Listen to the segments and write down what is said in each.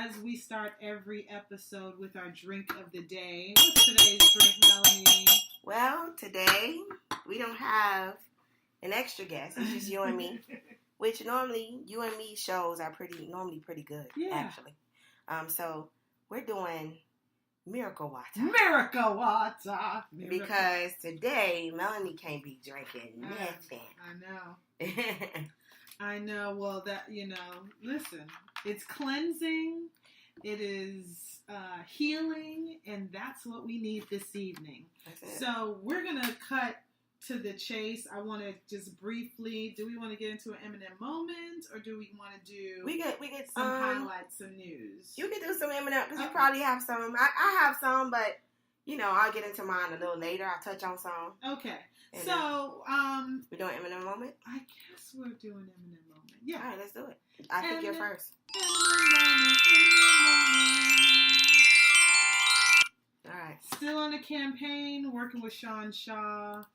as we start every episode with our drink of the day. What's today's drink, Melanie? Well, today we don't have an extra guest. It's just you and me, which normally you and me shows are normally pretty good, actually. So we're doing Miracle Water. Miracle Water. Because today Melanie can't be drinking nothing. I know. I know. Well, listen, it's cleansing. It is healing, and that's what we need this evening. So we're going to cut to the chase. I want to just briefly, do we want to get into an Eminem moment, or do we want to do we get some highlights, some news? You can do some Eminem, because you probably have some. I have some, but, I'll get into mine a little later. I'll touch on some. Okay. And so, we're doing Eminem moment? I guess we're doing Eminem moment. Yeah. All right, let's do it. I think you're first. All right. Still on the campaign, working with Sean Shaw,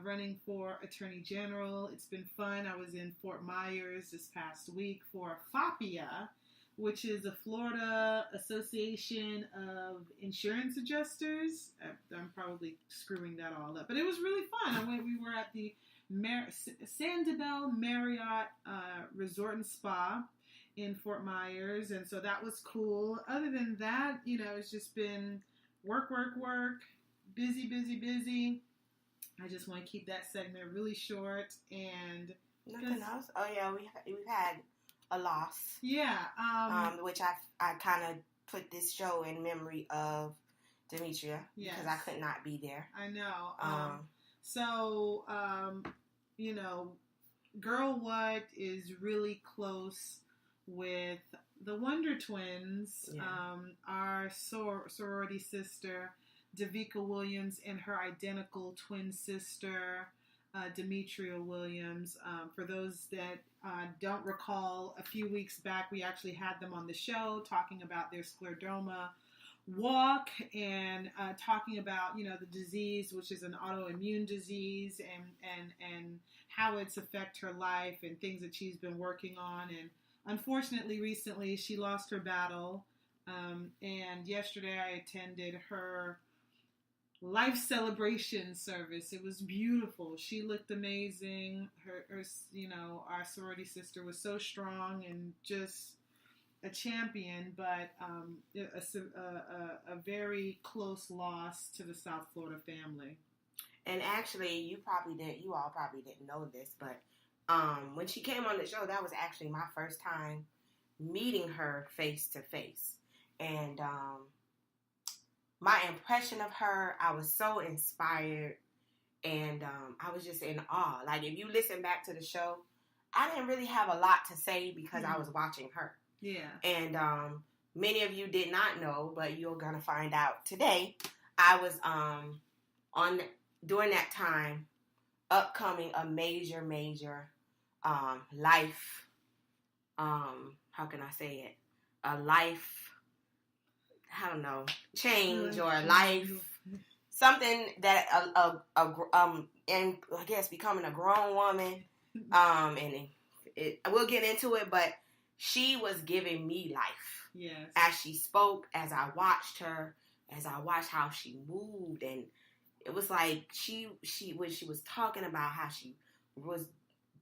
running for Attorney General. It's been fun. I was in Fort Myers this past week for FAPIA, which is a Florida Association of Insurance Adjusters. I'm probably screwing that all up, but it was really fun. We were at the Sanibel Marriott Resort and Spa in Fort Myers, and so that was cool. Other than that, it's just been work, busy. I just want to keep that segment really short. And nothing else? Oh yeah, we've had a loss. Yeah. Which I kind of put this show in memory of Demetria, because I could not be there. I know. So, Gurl What is really close with the Wonder Twins, our sorority sister, Davika Williams, and her identical twin sister, Demetria Williams. For those that don't recall, a few weeks back, we actually had them on the show talking about their scleroderma walk and talking about, the disease, which is an autoimmune disease, and how it's affect her life and things that she's been working on. And unfortunately, recently, she lost her battle. And yesterday, I attended her life celebration service. It was beautiful. She looked amazing. Her our sorority sister was so strong and just a champion, but a very close loss to the South Florida family. And actually, you all probably didn't know this, but when she came on the show, that was actually my first time meeting her face to face. And my impression of her, I was so inspired, and I was just in awe. Like, if you listen back to the show, I didn't really have a lot to say because I was watching her. Yeah. And many of you did not know, but you're going to find out today. I was during that time, upcoming a major life, how can I say it? A life, I don't know, change or life, something that and I guess becoming a grown woman, and we'll get into it, but she was giving me life. Yes. As she spoke, as I watched her, as I watched how she moved, and it was like she when she was talking about how she was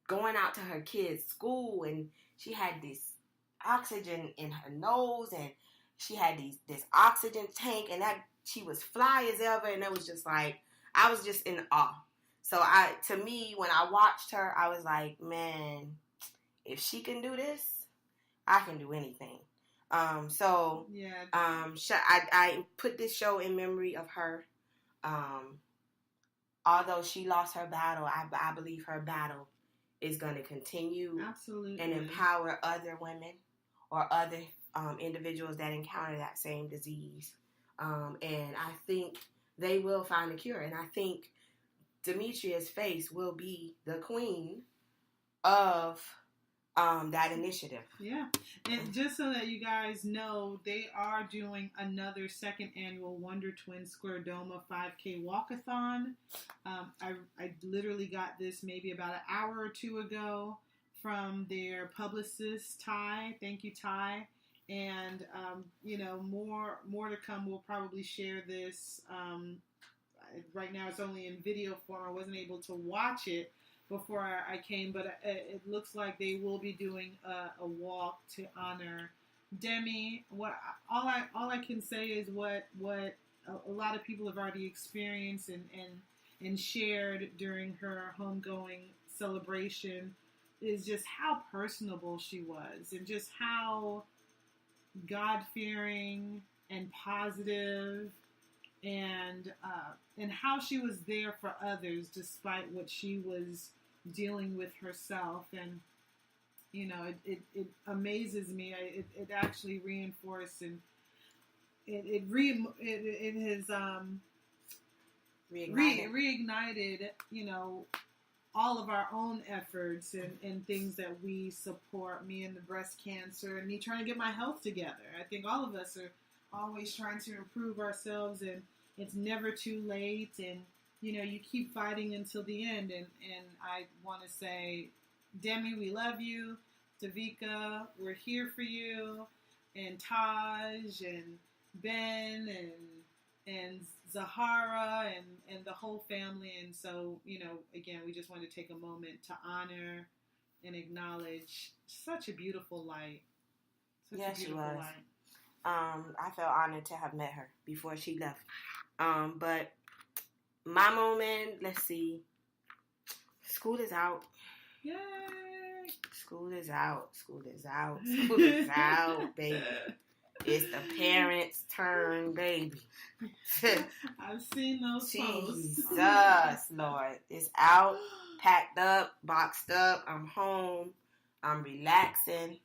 going out to her kids' school, and she had this oxygen in her nose, and she had this oxygen tank, and that she was fly as ever, and it was just like, I was just in awe. So to me, when I watched her, I was like, man, if she can do this, I can do anything. I put this show in memory of her. Although she lost her battle, I believe her battle is going to continue. Absolutely. And empower other women or other individuals that encounter that same disease. And I think they will find a cure. And I think Demetria's face will be the queen of that initiative. Yeah. And just so that you guys know, they are doing another second annual Wonder Twin Scleroderma 5K Walkathon. I literally got this maybe about an hour or two ago from their publicist, Ty. Thank you, Ty. And more to come. We'll probably share this. Right now, it's only in video form. I wasn't able to watch it before I came, but it looks like they will be doing a walk to honor Demi. All I can say is what a lot of people have already experienced and shared during her homegoing celebration is just how personable she was, and just how God-fearing and positive, and how she was there for others despite what she was dealing with herself. And it amazes me. It actually reinforced, and it has reignited all of our own efforts and things that we support, me and the breast cancer, and me trying to get my health together. I think all of us are always trying to improve ourselves, and it's never too late, and you keep fighting until the end. And I want to say, Demi, we love you. Davika, we're here for you. And Taj and Ben and Zahara and the whole family. And so, again, we just want to take a moment to honor and acknowledge such a beautiful light. Yes, she was. I felt honored to have met her before she left. But my moment, let's see. School is out. Yay! School is out. School is out. School is out, baby. It's the parents' turn, baby. I've seen those posts. Jesus, Lord. It's out, packed up, boxed up. I'm home. I'm relaxing.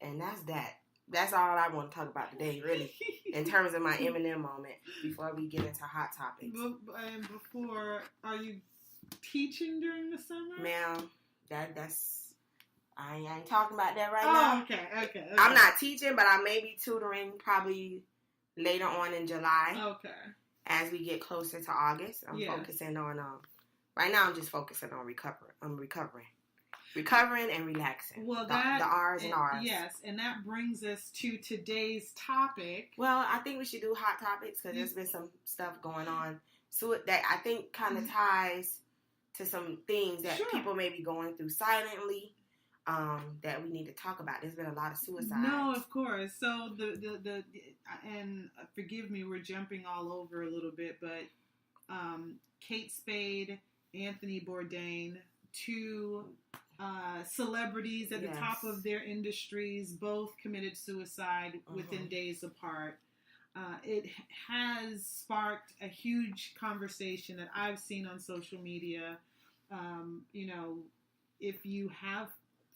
And that's that. That's all I want to talk about today, really, in terms of my Eminem moment, before we get into hot topics. And before, are you teaching during the summer? Ma'am, that's... I ain't talking about that right now. Okay. I'm not teaching, but I may be tutoring probably later on in July. Okay. As we get closer to August, I'm focusing on... right now, I'm just focusing on recovery. I'm recovering and relaxing. Well, the R's and R's. Yes, and that brings us to today's topic. Well, I think we should do hot topics because there's been some stuff going on. So that I think kind of ties to some things that people may be going through silently. That we need to talk about. There's been a lot of suicides. No, of course. So the and forgive me, we're jumping all over a little bit, but Kate Spade, Anthony Bourdain, two celebrities at the top of their industries, both committed suicide within days apart. It has sparked a huge conversation that I've seen on social media. If you have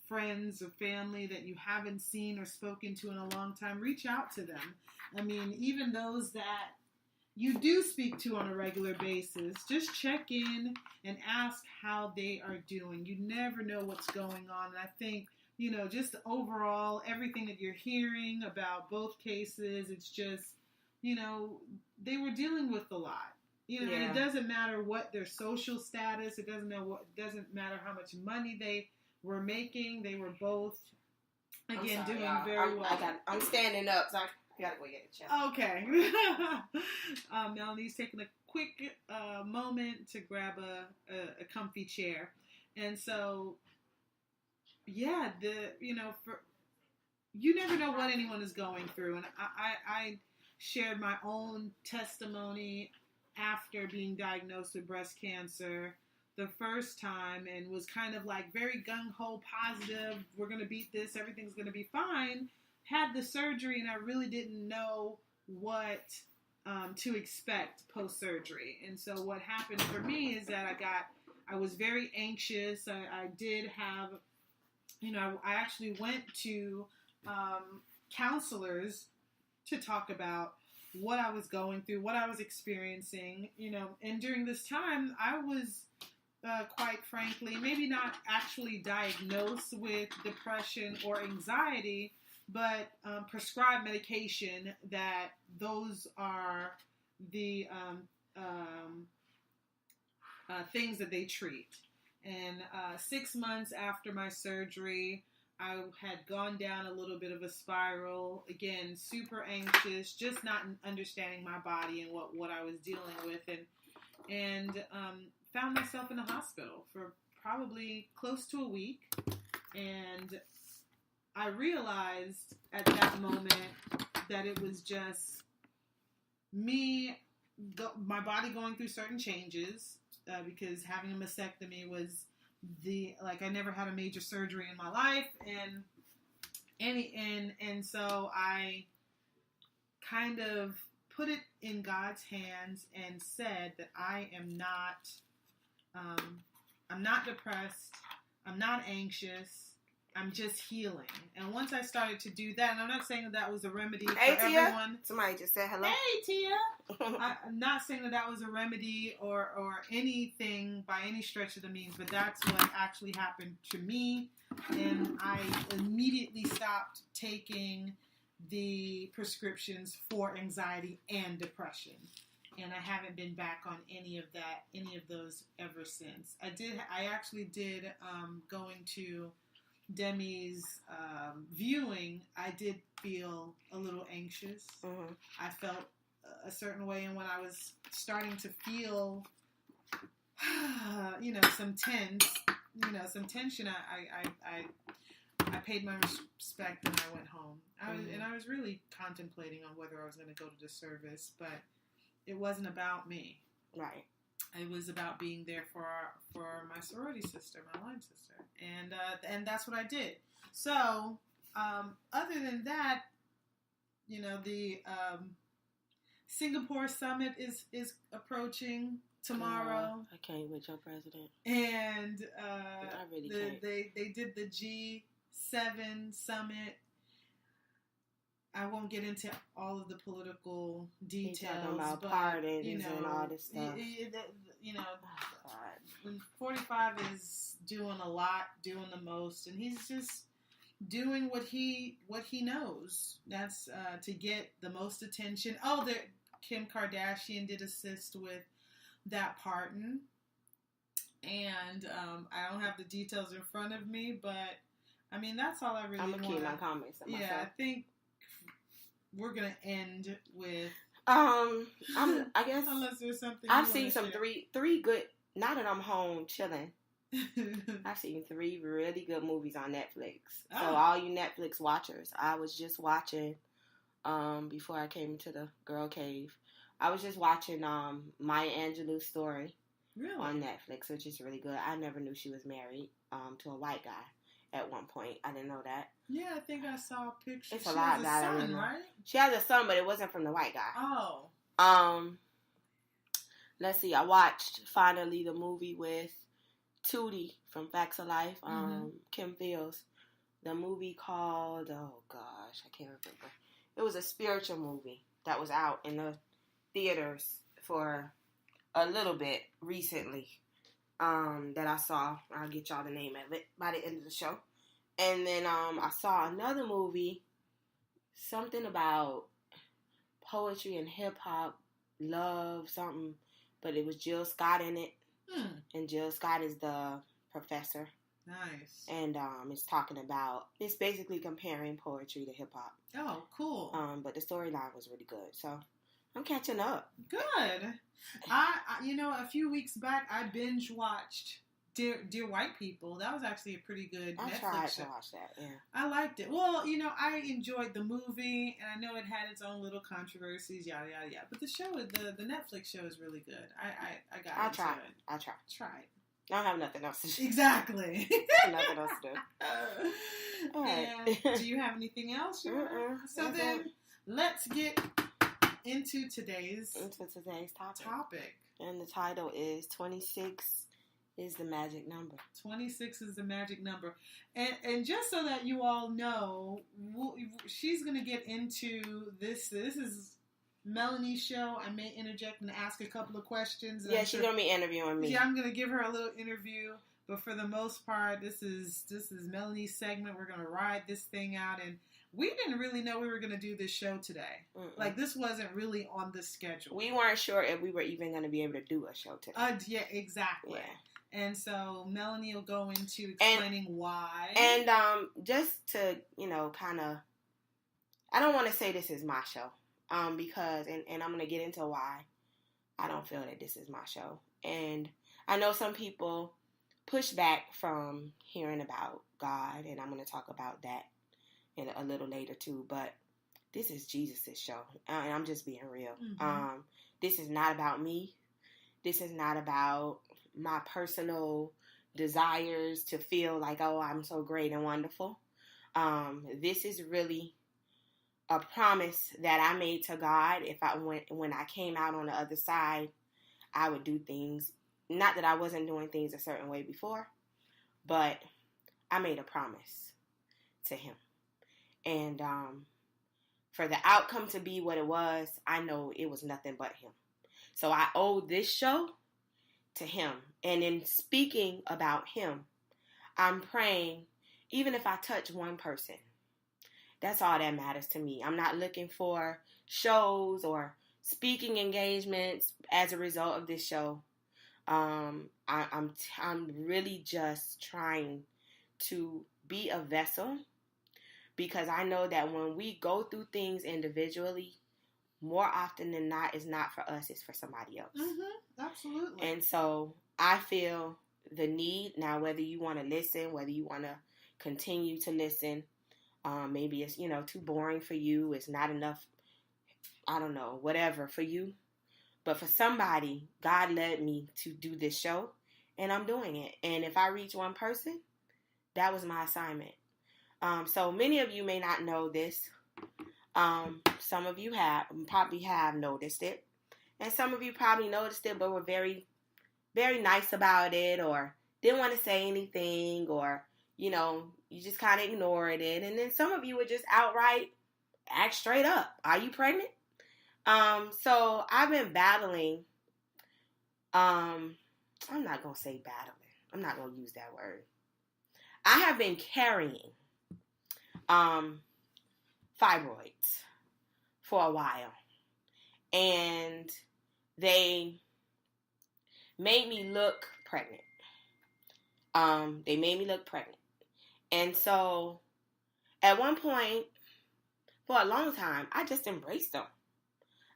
friends or family that you haven't seen or spoken to in a long time, reach out to them. I mean, even those that you do speak to on a regular basis, just check in and ask how they are doing. You never know what's going on. And I think, just overall, everything that you're hearing about both cases, it's just, they were dealing with a lot. And it doesn't matter what their social status, it doesn't matter how much money they were making. They were both, again, doing very well. I'm standing up, so I gotta go get a check. Okay. Melanie's taking a quick moment to grab a comfy chair. And so, you never know what anyone is going through. And I shared my own testimony after being diagnosed with breast cancer the first time, and was kind of like very gung-ho positive. We're going to beat this. Everything's going to be fine. Had the surgery, and I really didn't know what to expect post-surgery. And so what happened for me is that I was very anxious. I did have, I actually went to counselors to talk about what I was going through, what I was experiencing, and during this time, I was quite frankly, maybe not actually diagnosed with depression or anxiety, but prescribed medication that those are the things that they treat. And 6 months after my surgery, I had gone down a little bit of a spiral. Again, super anxious, just not understanding my body and what I was dealing with, and found myself in the hospital for probably close to a week. And I realized at that moment that it was just me, my body going through certain changes, because having a mastectomy was I never had a major surgery in my life, and so I kind of put it in God's hands and said that I am not, I'm not depressed, I'm not anxious, I'm just healing. And once I started to do that, and I'm not saying that was a remedy for everyone. Somebody just said hello. Hey, Tia. I'm not saying that was a remedy or anything by any stretch of the means, but that's what actually happened to me. And I immediately stopped taking the prescriptions for anxiety and depression. And I haven't been back on any of those ever since. I actually did, going to Demi's viewing, I did feel a little anxious. Mm-hmm. I felt a certain way, and when I was starting to feel, some tension, I paid my respect and I went home. I was really contemplating on whether I was going to go to the service, but it wasn't about me. Right. It was about being there for my sorority sister, my line sister, and that's what I did. So, other than that, the Singapore summit is approaching tomorrow. I can't with your president. And I really can't. They did the G7 summit. I won't get into all of the political details. Talking about but, pardons and all this stuff. 45 is doing a lot, doing the most, and he's just doing what he knows. That's to get the most attention. Oh, Kim Kardashian did assist with that pardon, and I don't have the details in front of me, but I mean that's all I really want. I'm gonna keep my comments. I think we're gonna end with. I guess unless there's something I've seen some three good. Now that I'm home chilling, I've seen 3 really good movies on Netflix. Oh. So all you Netflix watchers, I was just watching. Before I came into the Gurl Cave, I was just watching Maya Angelou's story on Netflix, which is really good. I never knew she was married to a white guy. At one point, I didn't know that. Yeah, I think I saw a picture. It's a lot of that. Son, right? She has a son, but it wasn't from the white guy. Oh. Let's see. I watched finally the movie with Tootie from Facts of Life. Kim Fields. The movie called I can't remember. It was a spiritual movie that was out in the theaters for a little bit recently. That I saw. I'll get y'all the name of it by the end of the show. And then I saw another movie, something about poetry and hip hop, love, something, but it was Jill Scott in it. And Jill Scott is the professor. Nice. And it's basically comparing poetry to hip hop. Oh, cool. But the storyline was really good. So I'm catching up. Good. I a few weeks back, I binge watched Dear White People. That was actually a pretty good Netflix show. I tried to watch that, yeah. I liked it. Well, I enjoyed the movie, and I know it had its own little controversies, yada, yada, yada. But the show, the Netflix show is really good. I got into it. I tried. Try. I don't have nothing else to do. Exactly. Nothing else to do. All right. And do you have anything else? So then, let's get into today's topic. And the title is 26 is the magic number. 26 is the magic number. And just so that you all know, she's going to get into this. This is Melanie's show. I may interject and ask a couple of questions. Yeah, she's going to be interviewing me. Yeah, I'm going to give her a little interview. But for the most part, this is Melanie's segment. We're going to ride this thing out. And we didn't really know we were going to do this show today. Mm-mm. Like, this wasn't really on the schedule. We weren't sure if we were even going to be able to do a show today. Yeah, exactly. Yeah. And so Melanie will go into explaining why. And just to, kind of, I don't want to say this is my show, because, and I'm going to get into why I don't feel that this is my show. And I know some people push back from hearing about God, and I'm going to talk about that in a little later too, but this is Jesus' show, and I'm just being real. Mm-hmm. This is not about me. This is not about my personal desires to feel like, oh, I'm so great and wonderful. This is really a promise that I made to God. If when I came out on the other side, I would do things. Not that I wasn't doing things a certain way before, but I made a promise to Him. And for the outcome to be what it was, I know it was nothing but Him. So I owe this show to Him. And in speaking about Him, I'm praying, even if I touch one person, that's all that matters to me. I'm not looking for shows or speaking engagements as a result of this show. I'm really just trying to be a vessel, because I know that when we go through things individually, more often than not, it's not for us, it's for somebody else. Mm-hmm, absolutely. And so I feel the need, now whether you want to listen, whether you want to continue to listen, maybe it's, too boring for you, it's not enough, I don't know, whatever for you. But for somebody, God led me to do this show, and I'm doing it. And if I reach one person, that was my assignment. So many of you may not know this. Some of you probably have noticed it. And some of you probably noticed it, but were very, very nice about it, or didn't want to say anything, or, you just kind of ignored it. And then some of you would just outright ask straight up, are you pregnant? So I've been battling, I'm not going to say battling. I'm not going to use that word. I have been carrying fibroids for a while, and they made me look pregnant. And so at one point, for a long time, I just embraced them.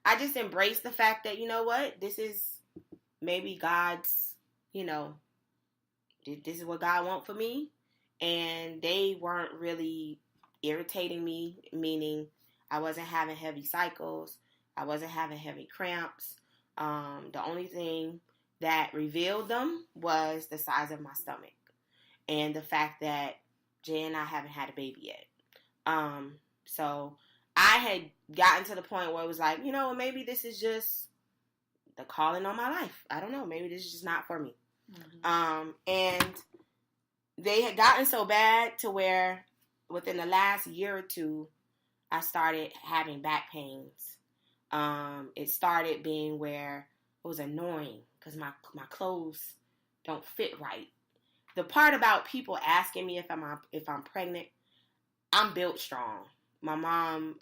I just embraced the fact that, this is maybe God's, this is what God wants for me. And they weren't really irritating me, meaning I wasn't having heavy cycles. I wasn't having heavy cramps. The only thing that revealed them was the size of my stomach and the fact that Jay and I haven't had a baby yet. So I had gotten to the point where it was like, maybe this is just the calling on my life. I don't know. Maybe this is just not for me. Mm-hmm. And they had gotten so bad to where within the last year or two, I started having back pains. It started being where it was annoying because my clothes don't fit right. The part about people asking me if I'm pregnant, I'm built strong. My mom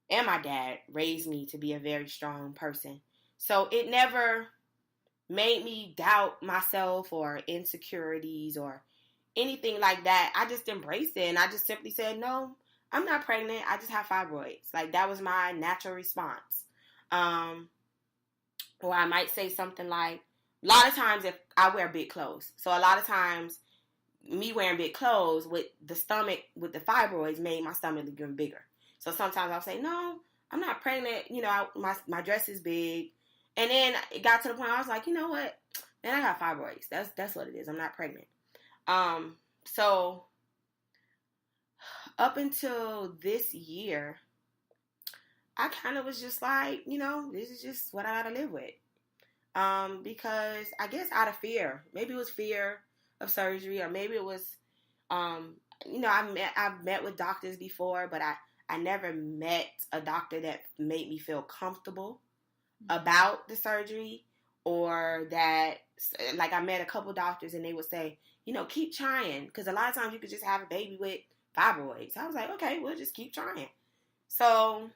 and my dad raised me to be a very strong person. So it never made me doubt myself or insecurities or anything like that. I just embraced it, and I just simply said, no, I'm not pregnant. I just have fibroids. Like, that was my natural response. Or I might say something like, a lot of times if I wear big clothes. So a lot of times me wearing big clothes with the stomach, with the fibroids, made my stomach look even bigger. So sometimes I'll say, no, I'm not pregnant. My dress is big. And then it got to the point I was like, you know what? Man, I got fibroids. That's what it is. I'm not pregnant. So up until this year, I kind of was just like, this is just what I gotta live with. Because I guess out of fear, maybe it was fear of surgery, or maybe it was, I've met with doctors before, but I never met a doctor that made me feel comfortable about the surgery, or that, like, I met a couple doctors and they would say, keep trying, because a lot of times you could just have a baby with fibroids. So I was like, okay, we'll just keep trying. So,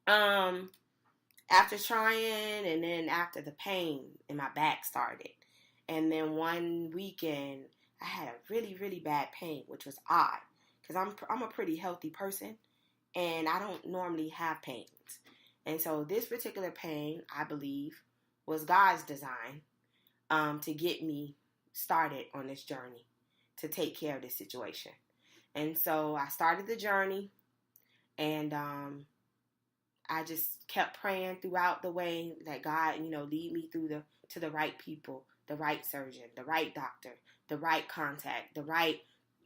after trying, and then after the pain in my back started, And then one weekend, I had a really, really bad pain, which was odd because I'm a pretty healthy person, and I don't normally have pains. And so this particular pain, I believe, was God's design to get me started on this journey to take care of this situation. And so I started the journey, and I just kept praying throughout the way that God, lead me to the right people, the right surgeon, the right doctor, the right contact,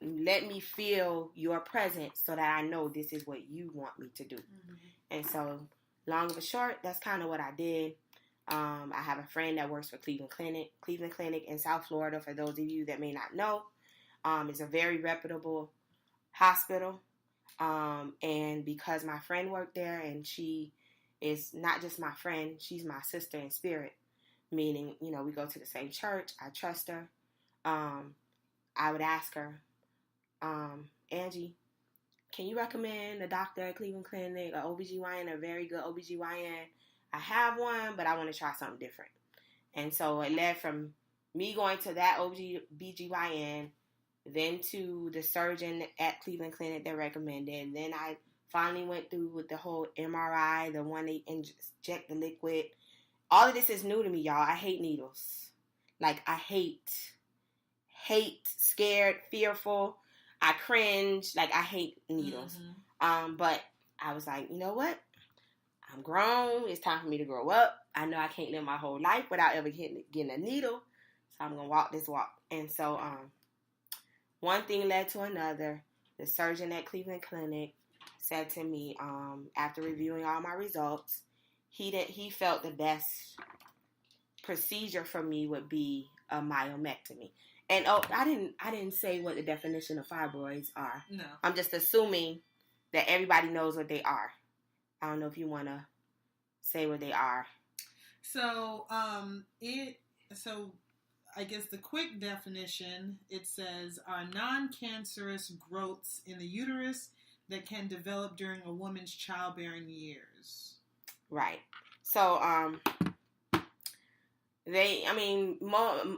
let me feel your presence so that I know this is what you want me to do. Mm-hmm. And so, long and short, that's kind of what I did. I have a friend that works for Cleveland Clinic in South Florida. For those of you that may not know, it's a very reputable hospital. And because my friend worked there, and she is not just my friend, she's my sister in spirit, meaning, we go to the same church. I trust her. I would ask her, Angie, can you recommend a doctor at Cleveland Clinic, an OBGYN, a very good OBGYN? I have one, but I want to try something different. And so it led from me going to that OBGYN, then to the surgeon at Cleveland Clinic that recommended. And then I finally went through with the whole MRI, the one they inject the liquid. All of this is new to me, y'all. I hate needles. Like, I hate, scared, fearful. I cringe. Like, I hate needles. Mm-hmm. But I was like, you know what? I'm grown. It's time for me to grow up. I know I can't live my whole life without ever getting a needle. So I'm going to walk this walk. And so one thing led to another. The surgeon at Cleveland Clinic said to me, after reviewing all my results, he felt the best procedure for me would be a myomectomy. And I didn't say what the definition of fibroids are. No. I'm just assuming that everybody knows what they are. I don't know if you want to say what they are. So, I guess the quick definition, it says, are non-cancerous growths in the uterus that can develop during a woman's childbearing years. Right. So, and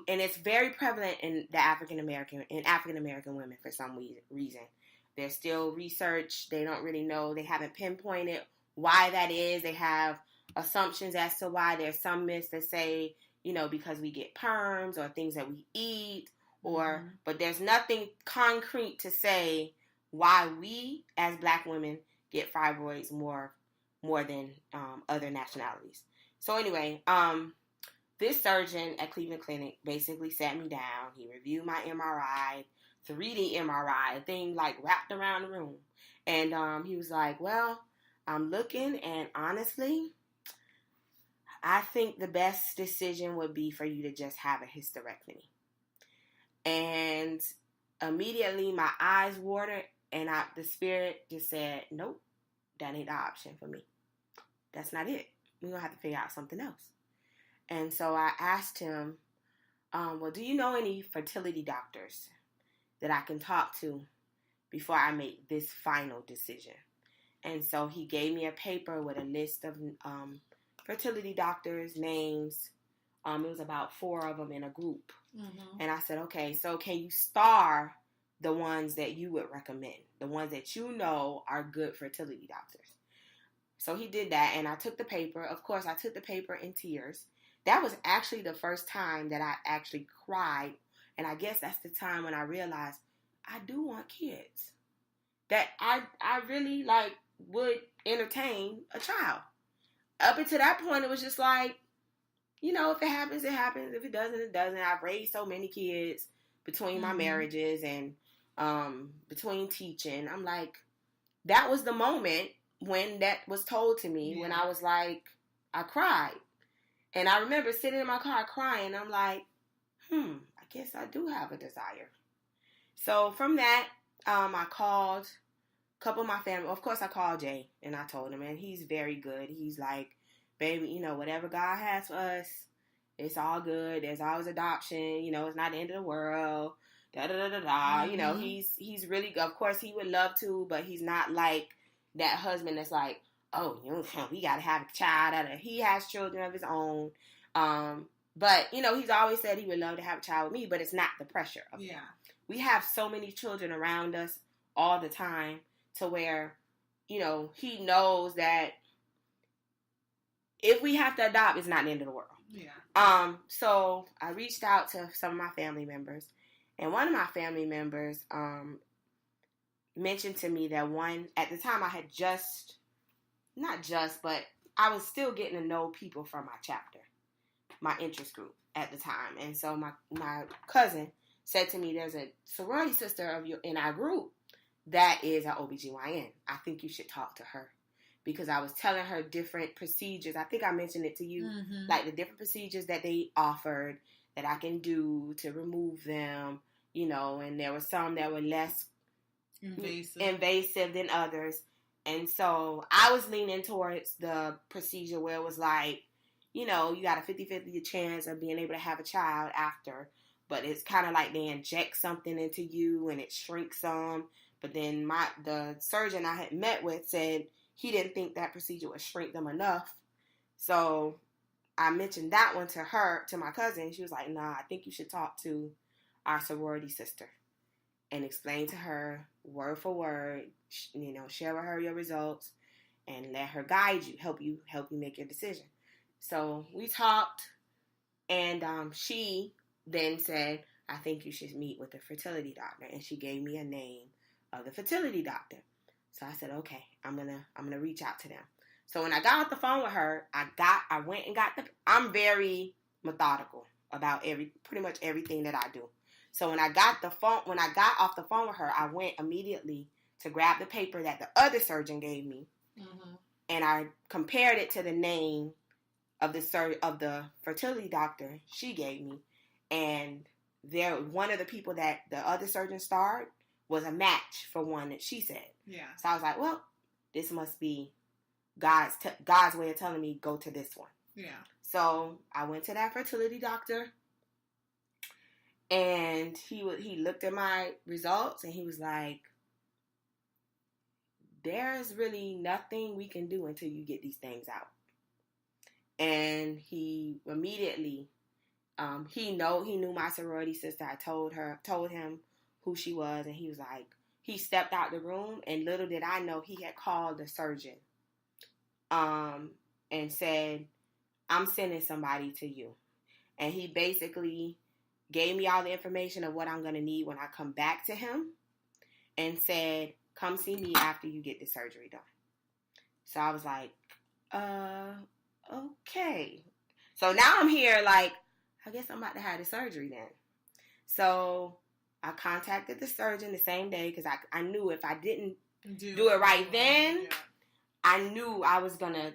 it's very prevalent in African American women for some reason. There's still research. They don't really know. They haven't pinpointed why that is. They have assumptions as to why. There's some myths that say, because we get perms or things that we eat, but there's nothing concrete to say why we as Black women get fibroids more than other nationalities. So anyway, this surgeon at Cleveland Clinic basically sat me down. He reviewed my MRI, 3D MRI, a thing like wrapped around the room. And he was like, well, I'm looking, and honestly, I think the best decision would be for you to just have a hysterectomy. And immediately my eyes watered, and the spirit just said, nope, that ain't the option for me. That's not it. We're going to have to figure out something else. And so I asked him, well, do you know any fertility doctors that I can talk to before I make this final decision? And so he gave me a paper with a list of fertility doctors' names. It was about 4 of them in a group. Mm-hmm. And I said, okay, so can you star the ones that you would recommend, the ones that you know are good fertility doctors? So he did that, and I took the paper. Of course, I took the paper in tears. That was actually the first time that I actually cried, and I guess that's the time when I realized I do want kids. That I really, would entertain a child. Up until that point, it was just like, if it happens, it happens. If it doesn't, it doesn't. I've raised so many kids between my marriages and between teaching. I'm like, that was the moment when that was told to me, when I was like, I cried. And I remember sitting in my car crying. I'm like, I guess I do have a desire. So from that, I called a couple of my family. Of course, I called Jay, and I told him, and he's very good. He's like, baby, whatever God has for us, it's all good. There's always adoption. It's not the end of the world. Mm-hmm. He's really good. Of course, he would love to, but he's not like that husband that's like, oh, we got to have a child. He has children of his own. But, he's always said he would love to have a child with me, but it's not the pressure of Yeah. We have so many children around us all the time to where, he knows that if we have to adopt, it's not the end of the world. Yeah. So I reached out to some of my family members, and one of my family members, mentioned to me that at the time I had but I was still getting to know people from my chapter, my interest group at the time. And so my cousin said to me, there's a sorority sister in our group that is an OBGYN. I think you should talk to her. Because I was telling her different procedures. I think I mentioned it to you. Mm-hmm. Like the different procedures that they offered that I can do to remove them, and there were some that were less invasive than others. And so I was leaning towards the procedure where it was like, you got a 50-50 chance of being able to have a child after. But it's kind of like they inject something into you and it shrinks some. But then the surgeon I had met with said he didn't think that procedure would shrink them enough. So I mentioned that one to my cousin. She was like, nah, I think you should talk to our sorority sister and explain to her word for word, share with her your results and let her guide you, help you make your decision. So we talked, and she then said, I think you should meet with the fertility doctor. And she gave me a name of the fertility doctor. So I said, okay, I'm gonna reach out to them. So when I got off the phone with her, I went and got I'm very methodical about pretty much everything that I do. So when I got off the phone with her, I went immediately to grab the paper that the other surgeon gave me, mm-hmm. and I compared it to the name of the fertility doctor she gave me, and one of the people that the other surgeon starred was a match for one that she said. Yeah. So I was like, well, this must be God's way of telling me go to this one. Yeah. So I went to that fertility doctor, and he looked at my results, and he was like, there's really nothing we can do until you get these things out. And he immediately, he knew my sorority sister. I told him who she was, and he was like, he stepped out the room, and little did I know he had called the surgeon, and said, I'm sending somebody to you. And he basically gave me all the information of what I'm going to need when I come back to him, and said, come see me after you get the surgery done. So I was like, okay. So now I'm here like, I guess I'm about to have the surgery then. So I contacted the surgeon the same day because I knew if I didn't do it right then, I knew I was gonna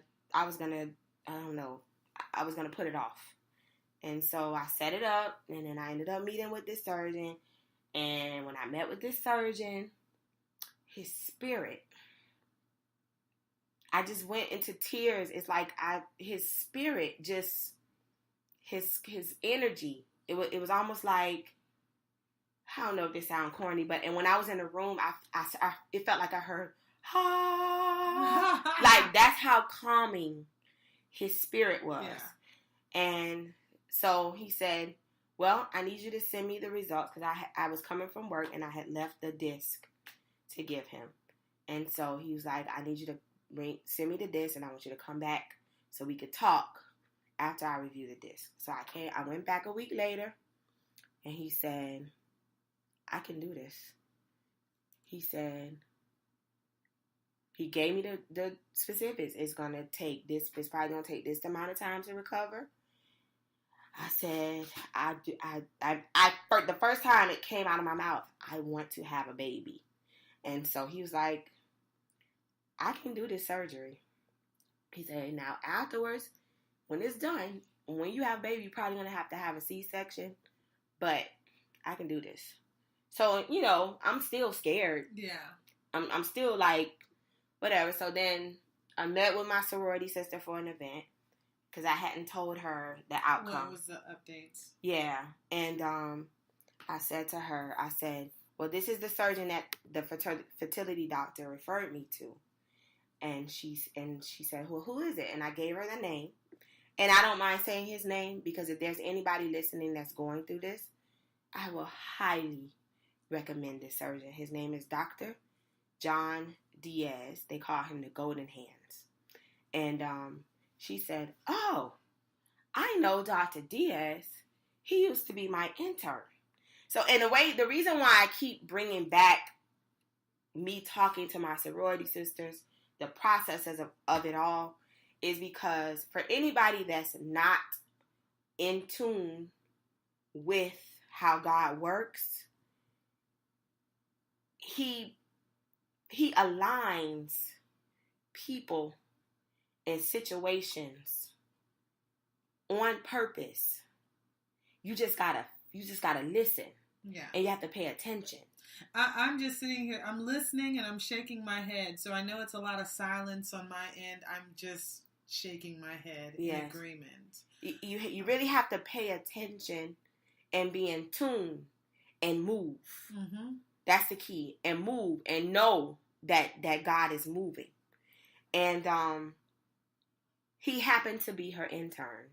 put it off. And so I set it up, and then I ended up meeting with this surgeon. And when I met with this surgeon, his spirit, I just went into tears. It's like his spirit, just his energy. It was almost like, I don't know if this sounds corny, and when I was in the room, I it felt like I heard, like that's how calming his spirit was. Yeah. And so he said, well, I need you to send me the results because I was coming from work and I had left the disc to give him. And so he was like, I need you to send me the disc, and I want you to come back so we could talk after I review the disc. So I went back a week later, and he said, I can do this. He said, he gave me the specifics. It's probably going to take this amount of time to recover. I said, the first time it came out of my mouth, I want to have a baby. And so he was like, I can do this surgery. He said, now afterwards, when it's done, when you have a baby, you're probably going to have a C-section, but I can do this. So, I'm still scared. Yeah. I'm still like, whatever. So then I met with my sorority sister for an event because I hadn't told her the outcome. What was the updates? Yeah. And I said to her, well, this is the surgeon that the fertility doctor referred me to. And she said, well, who is it? And I gave her the name. and I don't mind saying his name because if there's anybody listening that's going through this, I will highly recommend this surgeon. His name is Dr. John Diaz. They call him the Golden Hands. And she said, oh, I know Dr. Diaz. He used to be my intern. So in a way, the reason why I keep bringing back me talking to my sorority sisters, the processes of it all, is because for anybody that's not in tune with how God works, he aligns people in situations on purpose. You just gotta listen. Yeah. And you have to pay attention. I'm just sitting here, I'm listening and I'm shaking my head. So I know it's a lot of silence on my end. I'm just shaking my head in agreement. You really have to pay attention and be in tune and move. Mm-hmm. That's the key. And move and know that God is moving. And he happened to be her intern.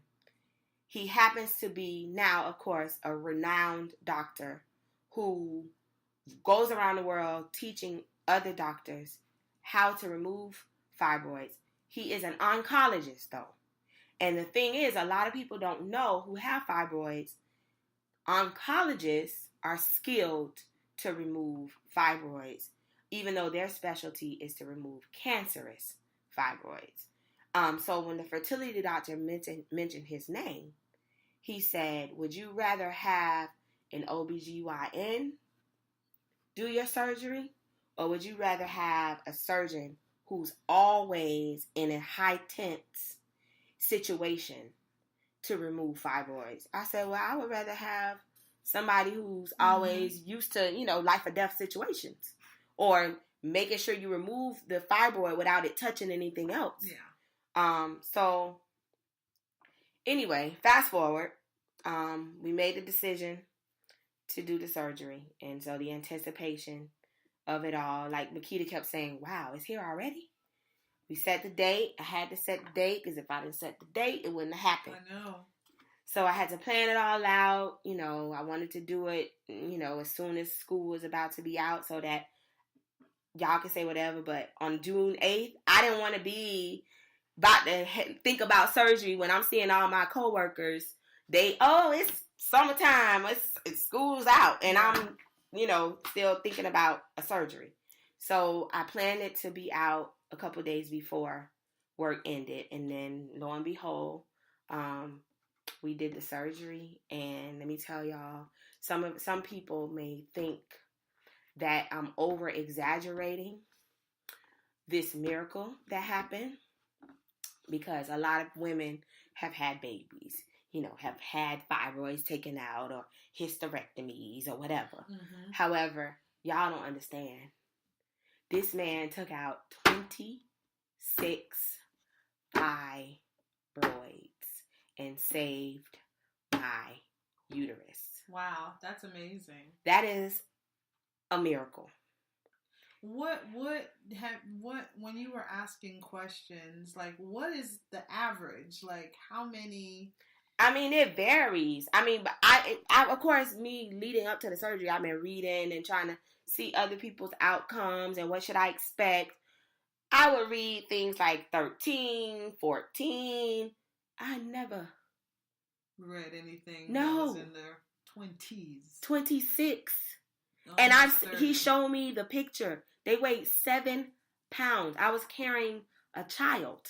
He happens to be now, of course, a renowned doctor who goes around the world teaching other doctors how to remove fibroids. He is an oncologist, though. And the thing is, a lot of people don't know who have fibroids. Oncologists are skilled to remove fibroids, even though their specialty is to remove cancerous fibroids. So when the fertility doctor mentioned his name, he said, would you rather have an OBGYN do your surgery, or would you rather have a surgeon who's always in a high tense situation to remove fibroids? I said, well, I would rather have somebody who's always used to, life or death situations, or making sure you remove the fibroid without it touching anything else. Yeah. So anyway, fast forward, we made the decision to do the surgery. And so the anticipation of it all, like Makeda kept saying, wow, it's here already? We set the date. I had to set the date because if I didn't set the date, it wouldn't have happened. I know. So I had to plan it all out. I wanted to do it, as soon as school was about to be out so that y'all can say whatever. But on June 8th, I didn't want to be about to think about surgery when I'm seeing all my coworkers. It's summertime, it's school's out, and I'm, still thinking about a surgery. So I planned it to be out a couple days before work ended, and then lo and behold, we did the surgery. And let me tell y'all, some people may think that I'm over exaggerating this miracle that happened, because a lot of women have had babies, have had fibroids taken out or hysterectomies or whatever. Mm-hmm. However, y'all don't understand. This man took out 26 fibroids and saved my uterus. Wow, that's amazing. That is a miracle. What when you were asking questions, like, what is the average? Like, how many? I mean, it varies. I mean, but I of course, me leading up to the surgery, I've been reading and trying to see other people's outcomes and what should I expect. I would read things like 13, 14. I never read anything that was in their 20s. 26. Oh, and he showed me the picture. They weighed 7 pounds. I was carrying a child.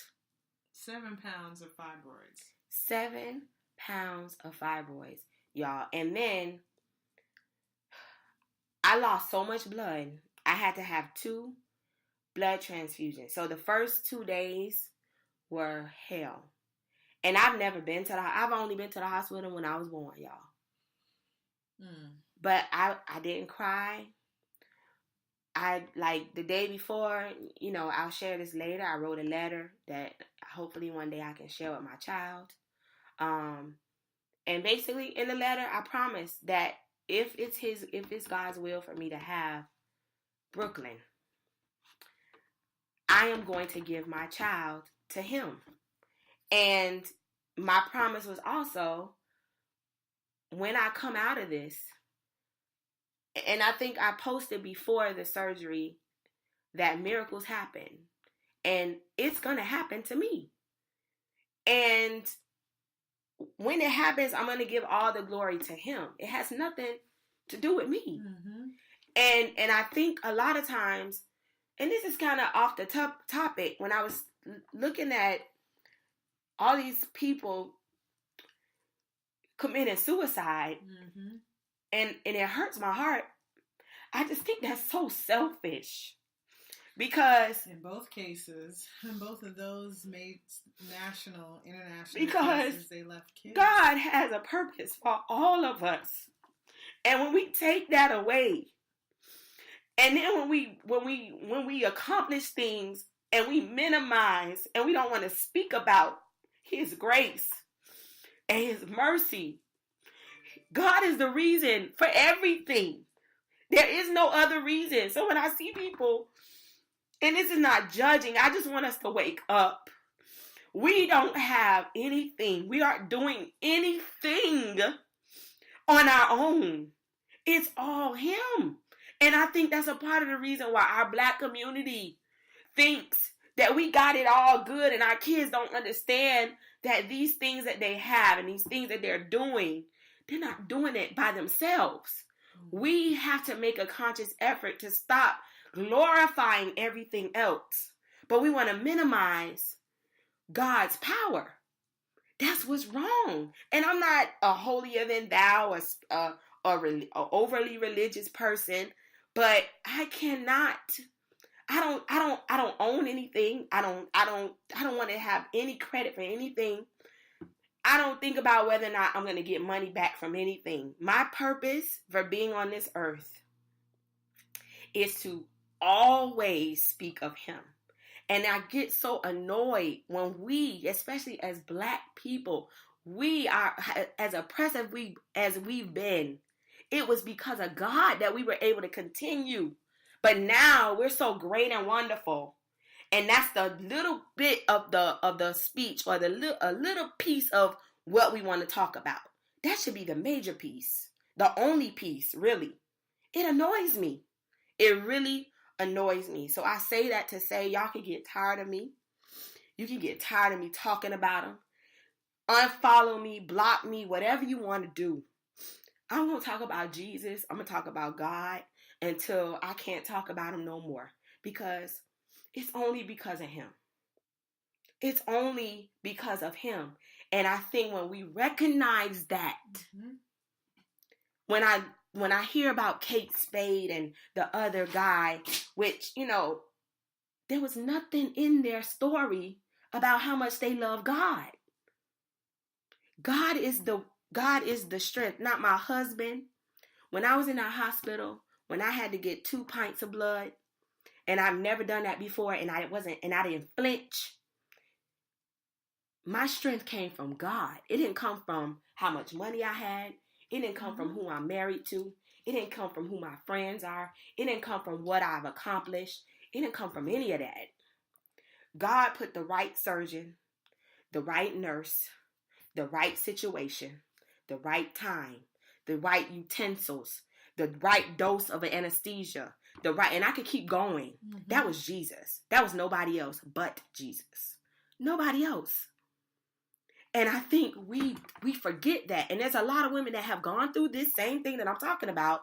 7 pounds of fibroids. 7 pounds of fibroids, y'all. And then I lost so much blood. I had to have 2 blood transfusions. So the first 2 days were hell. And I've only been to the hospital when I was born, y'all. But I didn't cry. The day before, I'll share this later. I wrote a letter that hopefully one day I can share with my child. And basically in the letter, I promised that if it's God's will for me to have Brooklyn, I am going to give my child to him. And my promise was also, when I come out of this, and I think I posted before the surgery that miracles happen, and it's going to happen to me. And when it happens, I'm going to give all the glory to him. It has nothing to do with me. Mm-hmm. And I think a lot of times, and this is kind of off the topic, when I was looking at all these people committing suicide, mm-hmm. and it hurts my heart. I just think that's so selfish. Because in both cases, in both of those made national, international because cases, they left kids. God has a purpose for all of us. And when we take that away, and then when we accomplish things and we minimize and we don't want to speak about his grace and his mercy, God is the reason for everything. There is no other reason. So when I see people, and this is not judging, I just want us to wake up. We don't have anything. We aren't doing anything on our own. It's all him. And I think that's a part of the reason why our Black community thinks that we got it all good, and our kids don't understand that these things that they have and these things that they're doing, they're not doing it by themselves. We have to make a conscious effort to stop glorifying everything else. But we want to minimize God's power. That's what's wrong. And I'm not a holier than thou or overly religious person, but I don't own anything. I don't want to have any credit for anything. I don't think about whether or not I'm going to get money back from anything. My purpose for being on this earth is to always speak of him. And I get so annoyed when we, especially as Black people, we are as oppressive as we've been. It was because of God that we were able to continue. But now we're so great and wonderful. And that's the little bit of the speech, or a little piece of what we want to talk about. That should be the major piece. The only piece, really. It annoys me. It really annoys me. So I say that to say, y'all can get tired of me. You can get tired of me talking about him. Unfollow me, block me, whatever you want to do. I'm going to talk about Jesus. I'm going to talk about God until I can't talk about him no more. Because it's only because of him. It's only because of him. And I think when we recognize that, mm-hmm. when I hear about Kate Spade and the other guy, which, there was nothing in their story about how much they love God. God is the strength, not my husband. When I was in a hospital, when I had to get 2 pints of blood, and I've never done that before, and I didn't flinch. My strength came from God. It didn't come from how much money I had. It didn't come from who I'm married to. It didn't come from who my friends are. It didn't come from what I've accomplished. It didn't come from any of that. God put the right surgeon, the right nurse, the right situation, the right time, the right utensils, the right dose of anesthesia, and I could keep going. Mm-hmm. That was Jesus. That was nobody else but Jesus. Nobody else. And I think we forget that. And there's a lot of women that have gone through this same thing that I'm talking about,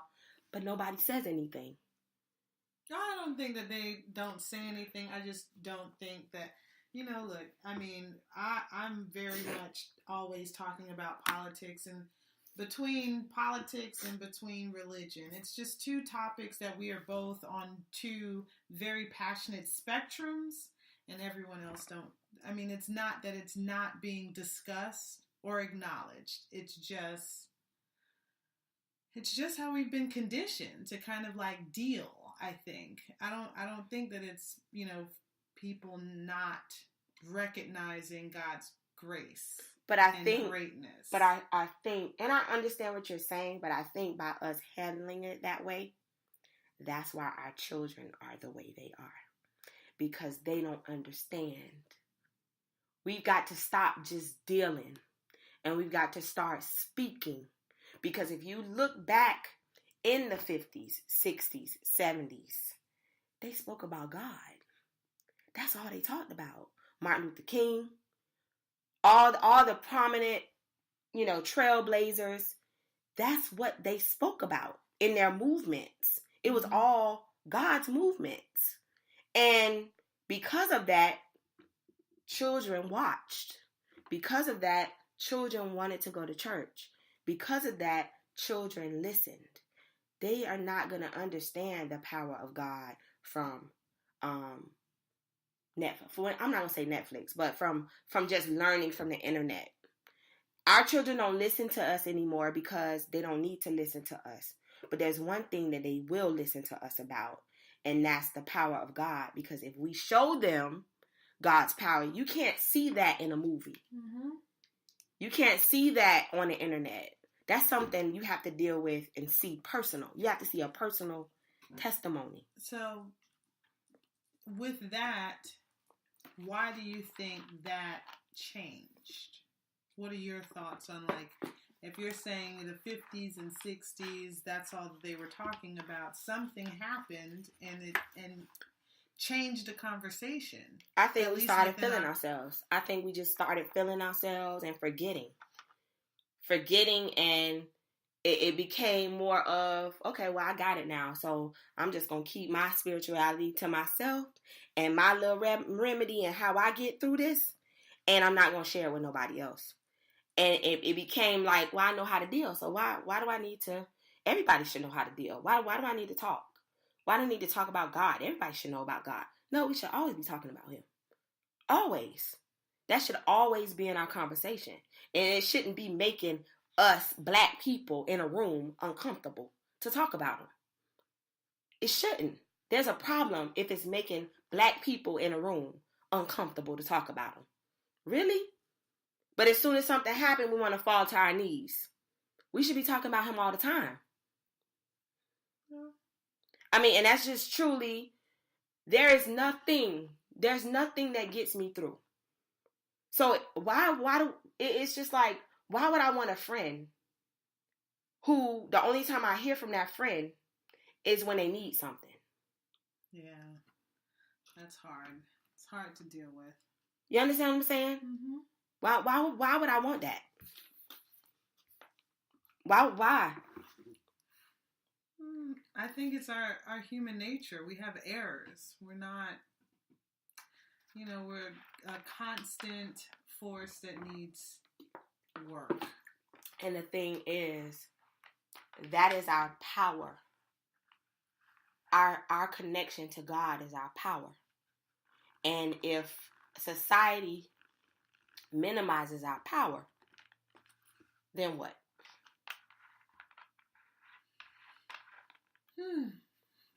but nobody says anything. I don't think that they don't say anything. I just don't think that, look, I mean, I'm very much always talking about politics, and between politics and between religion. It's just two topics that we are both on two very passionate spectrums, and everyone else don't. I mean, it's not that it's not being discussed or acknowledged. It's just how we've been conditioned to kind of like deal, I think. I don't think that it's, people not recognizing God's grace. But I think greatness. But I think, and I understand what you're saying, but I think by us handling it that way, that's why our children are the way they are. Because they don't understand We've got to stop just dealing, and we've got to start speaking. Because if you look back in the 50s, 60s, 70s, they spoke about God. That's all they talked about. Martin Luther King, all the prominent, trailblazers, that's what they spoke about in their movements. It was all God's movements. And because of that, children watched. Because of that, children wanted to go to church. Because of that, children listened. They are not going to understand the power of God from Netflix. I'm not going to say Netflix, but from just learning from the internet. Our children don't listen to us anymore because they don't need to listen to us. But there's one thing that they will listen to us about, and that's the power of God. Because if we show them God's power, you can't see that in a movie. Mm-hmm. You can't see that on the internet. That's something you have to deal with and see personal. You have to see a personal testimony. So, with that, why do you think that changed? What are your thoughts on, if you're saying in the 50s and 60s, that's all that they were talking about, something happened and changed the conversation? I think we started feeling ourselves. I think we just started feeling ourselves and forgetting. And it became more of, okay, well, I got it now. So I'm just going to keep my spirituality to myself and my little remedy and how I get through this. And I'm not going to share it with nobody else. And it became like, well, I know how to deal. So why do I need to? Everybody should know how to deal. Why do I need to talk? Why do I need to talk about God? Everybody should know about God. No, we should always be talking about him. Always. That should always be in our conversation. And it shouldn't be making us black people in a room uncomfortable to talk about him. It shouldn't. There's a problem if it's making black people in a room uncomfortable to talk about him. Really? But as soon as something happens, we want to fall to our knees. We should be talking about him all the time. I mean, and that's just truly, there's nothing that gets me through. So it's just like, why would I want a friend who the only time I hear from that friend is when they need something? Yeah, that's hard. It's hard to deal with. You understand what I'm saying? Mm-hmm. Why would I want that? Why? I think it's our human nature. We have errors. We're not, we're a constant force that needs work. And the thing is, that is our power. Our connection to God is our power. And if society minimizes our power, then what?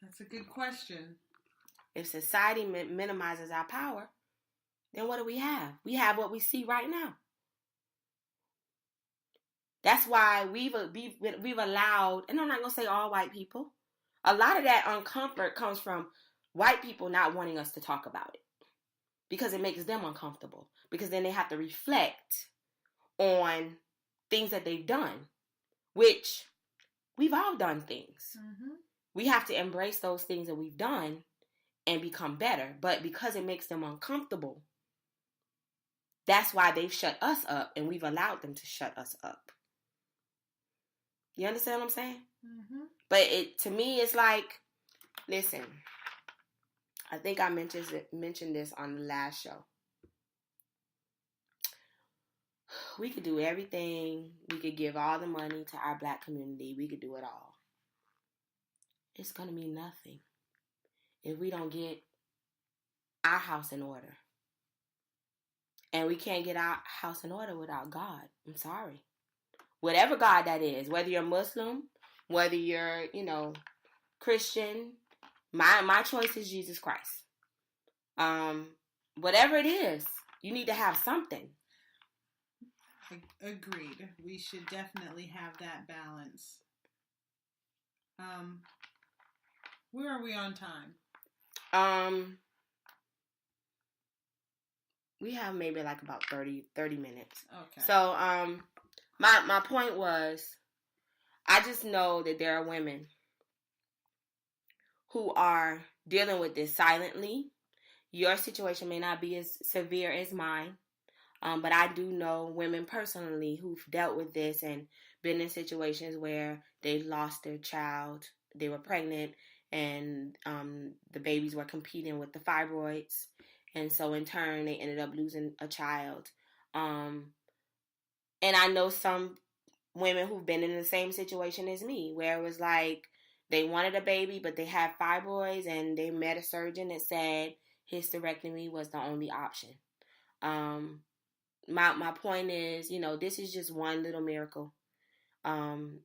That's a good question. If society minimizes our power, then what do we have? We have what we see right now. That's why we've allowed, and I'm not going to say all white people, a lot of that uncomfort comes from white people not wanting us to talk about it. Because it makes them uncomfortable. Because then they have to reflect on things that they've done. Which, we've all done things. Mm-hmm. We have to embrace those things that we've done and become better. But because it makes them uncomfortable, that's why they've shut us up and we've allowed them to shut us up. You understand what I'm saying? Mm-hmm. But to me, it's like, listen, I think I mentioned this on the last show. We could do everything. We could give all the money to our black community. We could do it all. It's going to mean nothing if we don't get our house in order. And we can't get our house in order without God. I'm sorry. Whatever God that is, whether you're Muslim, whether you're, Christian, my choice is Jesus Christ. Whatever it is, you need to have something. Agreed. We should definitely have that balance. Where are we on time? We have maybe like about 30 minutes. Okay. So, my point was, I just know that there are women who are dealing with this silently. Your situation may not be as severe as mine, but I do know women personally who've dealt with this and been in situations where they lost their child. They were pregnant, and the babies were competing with the fibroids. And so in turn, they ended up losing a child. And I know some women who've been in the same situation as me, where it was like they wanted a baby, but they had fibroids, and they met a surgeon that said hysterectomy was the only option. My point is, this is just one little miracle. I'm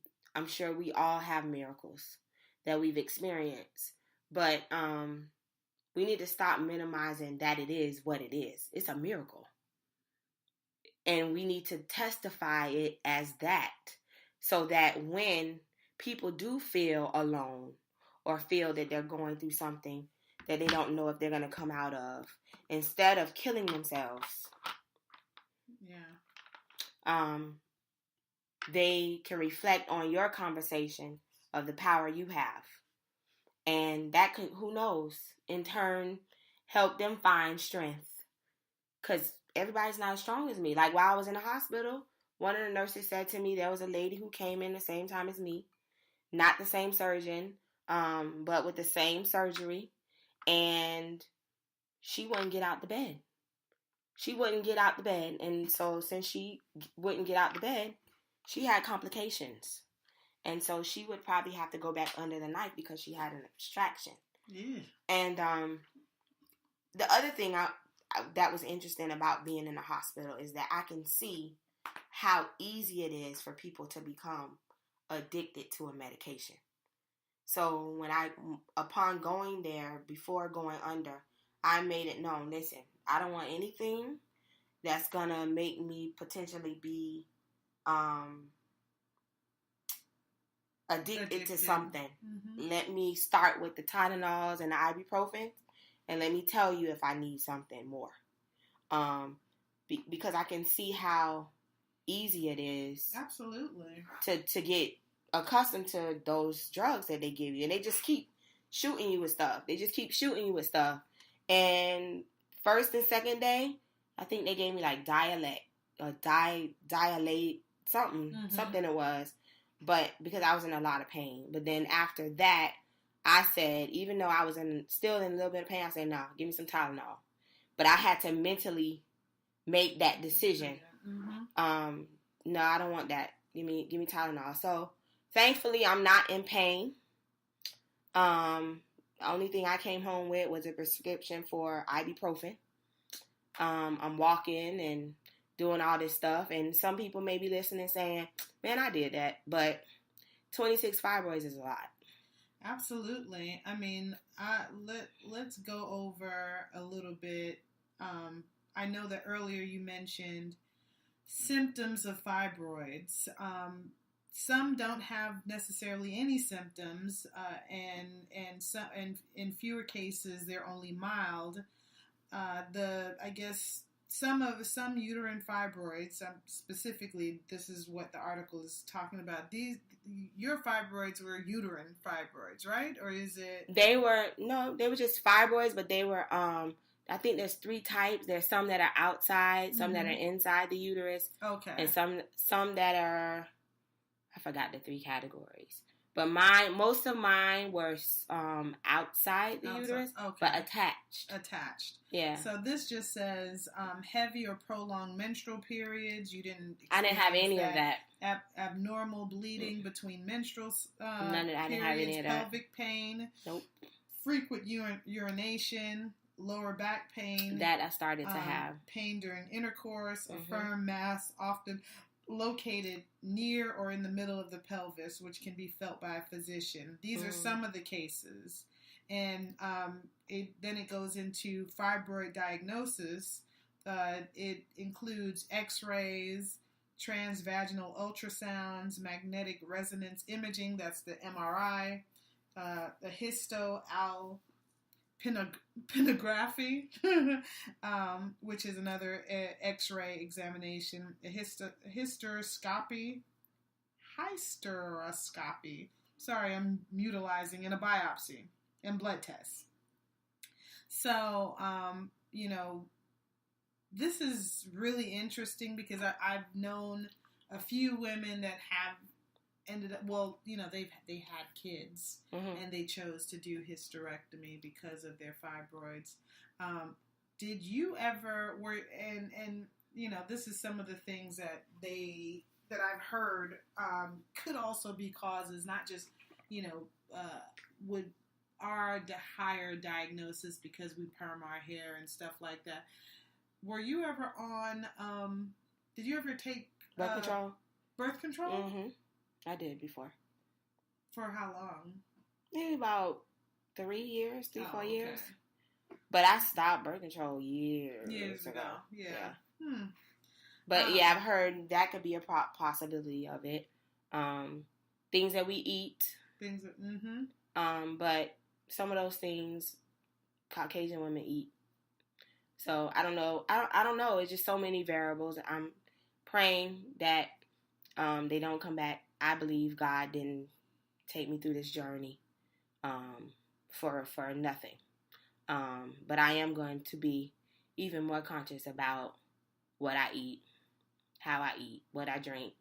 sure we all have miracles that we've experienced, but we need to stop minimizing that it is what it is. It's a miracle. And we need to testify it as that, so that when people do feel alone or feel that they're going through something that they don't know if they're going to come out of, instead of killing themselves, they can reflect on your conversation of the power you have. And that could, who knows, in turn, help them find strength. Because everybody's not as strong as me. Like, while I was in the hospital, one of the nurses said to me, there was a lady who came in the same time as me, not the same surgeon, but with the same surgery, and she wouldn't get out the bed. She wouldn't get out the bed, and so since she wouldn't get out the bed, she had complications. And so she would probably have to go back under the knife because she had an abstraction. Yeah. And the other thing that was interesting about being in the hospital is that I can see how easy it is for people to become addicted to a medication. So upon going there, before going under, I made it known, listen, I don't want anything that's going to make me potentially be addicted to something. Mm-hmm. Let me start with the Tylenols and the ibuprofen, and let me tell you if I need something more. Because I can see how easy it is. Absolutely. To get accustomed to those drugs that they give you, and they just keep shooting you with stuff. And first and second day, I think they gave me like Dialate something it was. But because I was in a lot of pain. But then after that, I said, even though I was still in a little bit of pain, I said, no, give me some Tylenol. But I had to mentally make that decision. Mm-hmm. No, I don't want that. Give me Tylenol. So thankfully, I'm not in pain. The only thing I came home with was a prescription for ibuprofen. I'm walking and doing all this stuff, and some people may be listening saying, man, I did that, but 26 fibroids is a lot. Absolutely. I mean, let's go over a little bit. I know that earlier you mentioned symptoms of fibroids. Some don't have necessarily any symptoms, and in fewer cases they're only mild. Some uterine fibroids, specifically, this is what the article is talking about. Your fibroids were uterine fibroids, right? Or is it? They were just fibroids, but they were, I think there's 3 types. There's some that are outside, some that are inside the uterus. Okay. And some that are, I forgot the 3 categories. But most of mine were outside the uterus, but attached. Yeah. So this just says heavy or prolonged menstrual periods. I didn't have any of that. Abnormal bleeding between menstrual None of that. I didn't have any of that. Pelvic pain. Nope. Frequent urination. Lower back pain. That I started to have. Pain during intercourse. A firm mass, often located near or in the middle of the pelvis, which can be felt by a physician. These are some of the cases. And then it goes into fibroid diagnosis. It includes x-rays, transvaginal ultrasounds, magnetic resonance imaging, that's the MRI, the penography, which is another X-ray examination, a hysteroscopy. Sorry, I'm mutilizing, and a biopsy and blood tests. So, this is really interesting because I've known a few women that have ended up, they had kids, and they chose to do hysterectomy because of their fibroids. Did you ever this is some of the things that I've heard could also be causes, not just are the higher diagnosis because we perm our hair and stuff like that. Were you ever on? Did you ever take birth control? Birth control? Mm-hmm. I did before. For how long? Maybe about 3 years, 4 years. Okay. But I stopped birth control years ago. Yeah. But I've heard that could be a possibility of it. Things that we eat. But some of those things Caucasian women eat. So I don't know. I don't know. It's just so many variables. I'm praying that they don't come back. I believe God didn't take me through this journey for nothing. But I am going to be even more conscious about what I eat, how I eat, what I drink.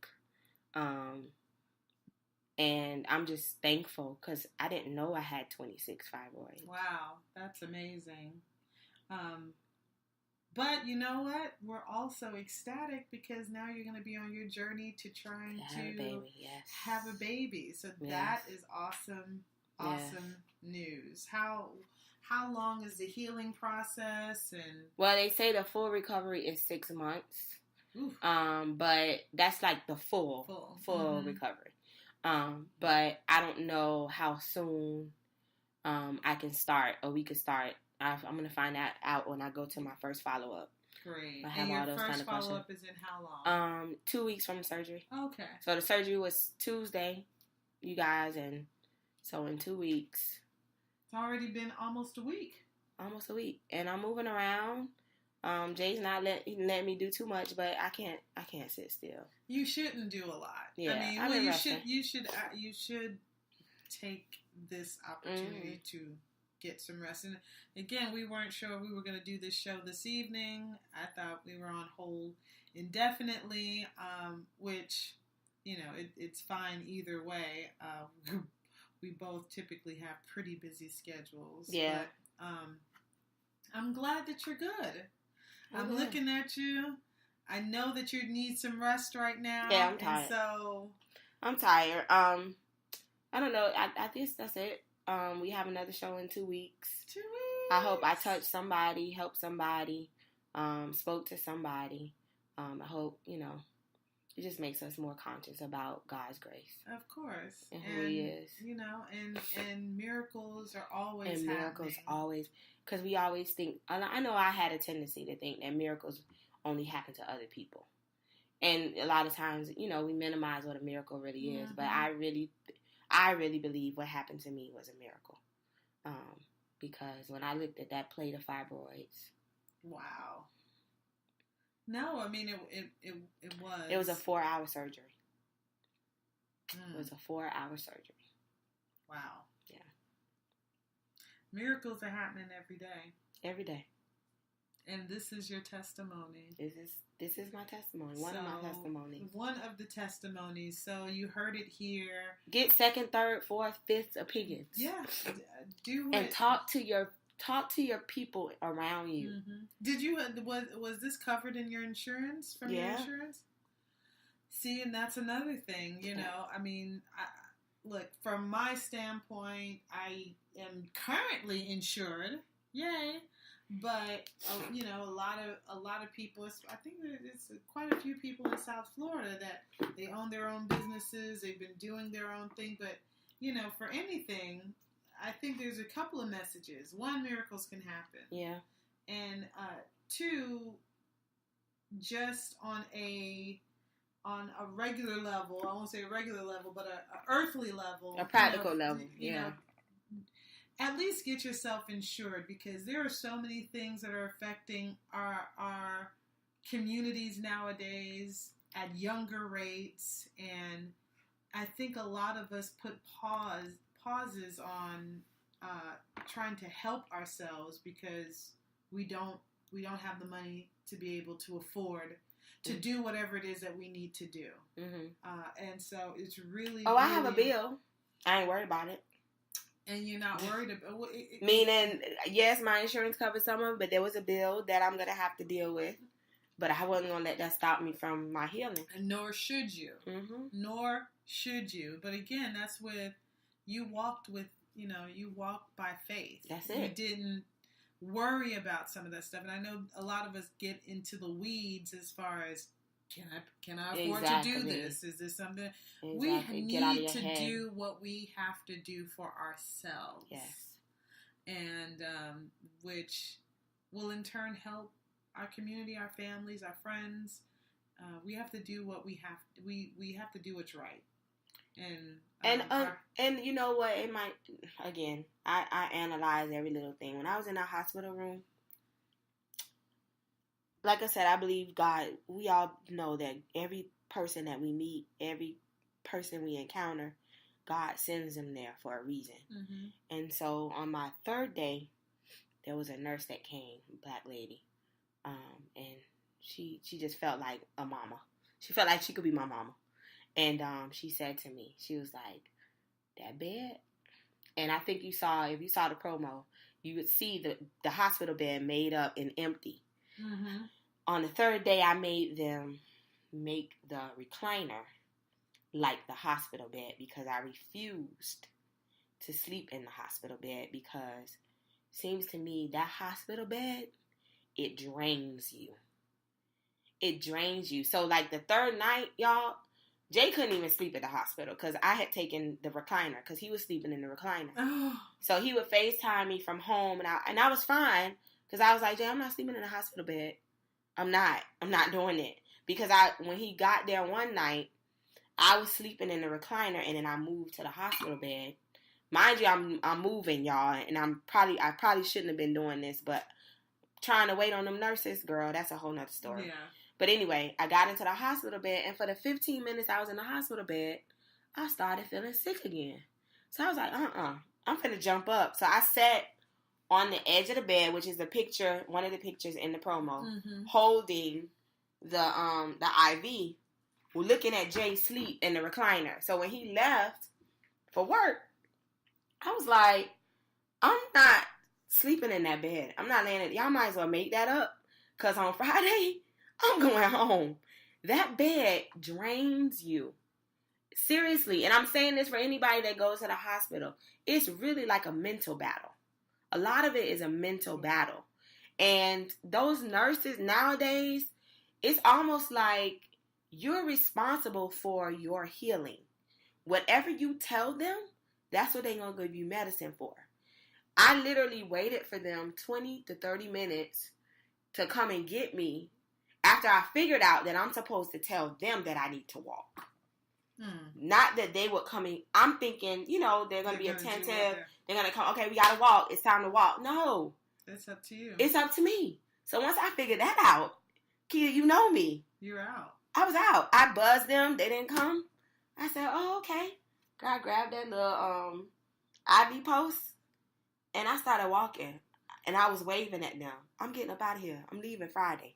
And I'm just thankful because I didn't know I had 26 fibroids. Wow, that's amazing. But you know what? We're also ecstatic because now you're going to be on your journey to trying to have a baby. So that is awesome news. How long is the healing process? Well, they say the full recovery is 6 months. Oof. But that's like the full recovery. But I don't know how soon I can start or we could start. I'm going to find that out when I go to my first follow-up. Great. I have and all your those first kind of follow-up questions. is in how long? 2 weeks from the surgery. Okay. So the surgery was Tuesday, you guys, and so in 2 weeks. It's already been almost a week. And I'm moving around. Jay's not letting me do too much, but I can't sit still. You shouldn't do a lot. Yeah, I mean, you should take this opportunity to get some rest. And again, we weren't sure we were going to do this show this evening. I thought we were on hold indefinitely, which it's fine either way. We both typically have pretty busy schedules. Yeah. But, I'm glad that you're good. I'm looking at you. I know that you need some rest right now. Yeah, I'm tired. I'm tired. I don't know. I guess that's it. We have another show in 2 weeks. 2 weeks. I hope I touched somebody, helped somebody, spoke to somebody. I hope, it just makes us more conscious about God's grace. Of course. And who He is. And miracles are always happening. Because we always think, I know I had a tendency to think that miracles only happen to other people. And a lot of times, we minimize what a miracle really is. But I really believe what happened to me was a miracle. Because when I looked at that plate of fibroids. Wow. No, I mean, it was. It was a 4-hour surgery. It was a 4-hour surgery. Wow. Yeah. Miracles are happening every day. Every day. And this is your testimony. This is my testimony. One of my testimonies. One of the testimonies. So you heard it here. Get second, third, fourth, fifth opinions. Yeah. Do it. And talk to your people around you. Mm-hmm. Did you was this covered in your insurance your insurance? See, and that's another thing. I mean, look, from my standpoint, I am currently insured. Yay. But a lot of people. I think there's quite a few people in South Florida that they own their own businesses. They've been doing their own thing. But for anything, I think there's a couple of messages. One, miracles can happen. Yeah. And two, just on a regular level. I won't say a regular level, but a earthly level, a practical level. Yeah. at least get yourself insured, because there are so many things that are affecting our communities nowadays at younger rates, and I think a lot of us put pauses on trying to help ourselves because we don't have the money to be able to afford to do whatever it is that we need to do. And so it's really... I have a bill. I ain't worried about it. And you're not worried about... Meaning, yes, my insurance covers some of it, but there was a bill that I'm going to have to deal with. But I wasn't going to let that stop me from my healing. And nor should you. Nor should you. But again, that's with... You walked by faith. That's it. You didn't worry about some of that stuff. And I know a lot of us get into the weeds as far as, can I afford to do this? Is this something? We need to do what we have to do for ourselves. Yes. And which will in turn help our community, our families, our friends. We have to do what we have. We have to do what's right. And you know what? It might, again, I analyze every little thing. When I was in that hospital room, like I said, I believe God. We all know that every person that we meet, every person we encounter, God sends them there for a reason. And so on my third day, there was a nurse that came, a black lady, and she just felt like a mama. She felt like she could be my mama. And she said to me, she was like, that bed? And I think if you saw the promo, you would see the hospital bed made up and empty. On the third day, I made them make the recliner like the hospital bed because I refused to sleep in the hospital bed because it seems to me that hospital bed, it drains you. It drains you. So like the third night, y'all, Jay couldn't even sleep at the hospital because I had taken the recliner because he was sleeping in the recliner. So he would FaceTime me from home and I was fine because I was like, Jay, I'm not sleeping in a hospital bed. I'm not doing it. Because when he got there one night, I was sleeping in the recliner and then I moved to the hospital bed. Mind you, I'm moving, y'all, and I probably shouldn't have been doing this, but trying to wait on them nurses, girl, that's a whole nother story. Yeah. But anyway, I got into the hospital bed, and for the 15 minutes I was in the hospital bed, I started feeling sick again. So I was like, I'm finna jump up. So I sat on the edge of the bed, which is the picture, one of the pictures in the promo, holding the IV, looking at Jay sleep in the recliner. So when he left for work, I was like, I'm not sleeping in that bed. I'm not laying it. Y'all might as well make that up. Because on Friday, I'm going home. That bed drains you. Seriously. And I'm saying this for anybody that goes to the hospital. It's really like a mental battle. A lot of it is a mental battle. And those nurses nowadays, it's almost like you're responsible for your healing. Whatever you tell them, that's what they're going to give you medicine for. I literally waited for them 20 to 30 minutes to come and get me after I figured out that I'm supposed to tell them that I need to walk. Not that they would come in. I'm thinking, they're going to be attentive. They're going to come, okay, we got to walk. It's time to walk. No. It's up to you. It's up to me. So once I figured that out, Kia, you know me. You're out. I was out. I buzzed them. They didn't come. I said, oh, okay. I grabbed that little IV post, and I started walking. And I was waving at them. I'm getting up out of here. I'm leaving Friday.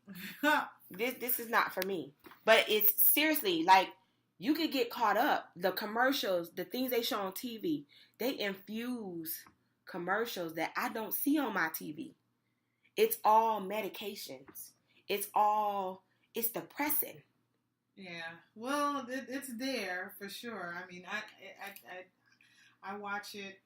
This is not for me. But it's seriously, like, you could get caught up. The commercials, the things they show on TV, they infuse commercials that I don't see on my TV. It's all medications. It's depressing. Yeah. Well, it's there for sure. I mean, I watch it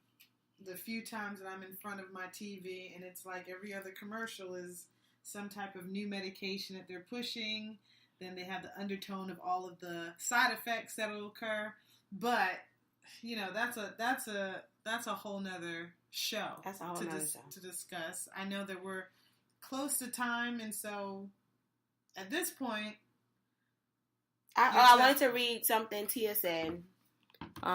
the few times that I'm in front of my TV, and it's like every other commercial is some type of new medication that they're pushing. Then they have the undertone of all of the side effects that will occur. But that's a whole nother show. That's a whole nother show to discuss. I know that we're close to time, and so at this point, I wanted to read something Tia said.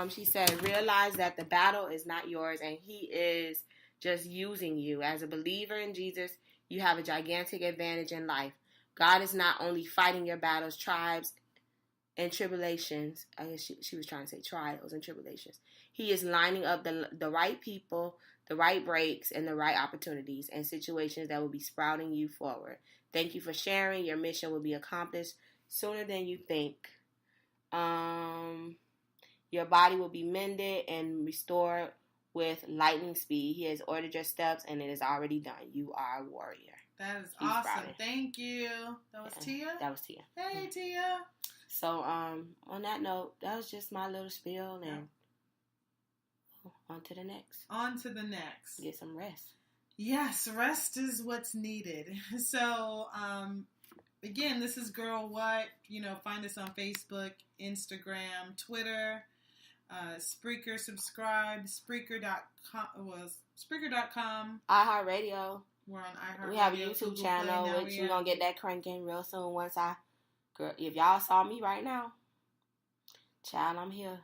She said, realize that the battle is not yours, and he is just using you. As a believer in Jesus, you have a gigantic advantage in life. God is not only fighting your battles, tribes, and tribulations. I guess she was trying to say trials and tribulations. He is lining up the right people, the right breaks, and the right opportunities and situations that will be sprouting you forward. Thank you for sharing. Your mission will be accomplished sooner than you think. Your body will be mended and restored with lightning speed. He has ordered your steps, and it is already done. You are a warrior. That is awesome. Thank you. That was Tia? That was Tia. Hey, Tia. So, on that note, that was just my little spiel, and on to the next. On to the next. Get some rest. Yes, rest is what's needed. So, again, this is Girl What. Find us on Facebook, Instagram, Twitter, Spreaker, subscribe, Spreaker.com. iHeartRadio. We're on iHeartRadio. We have a YouTube channel, which we're going to get that cranking real soon Girl, if y'all saw me right now, child, I'm here.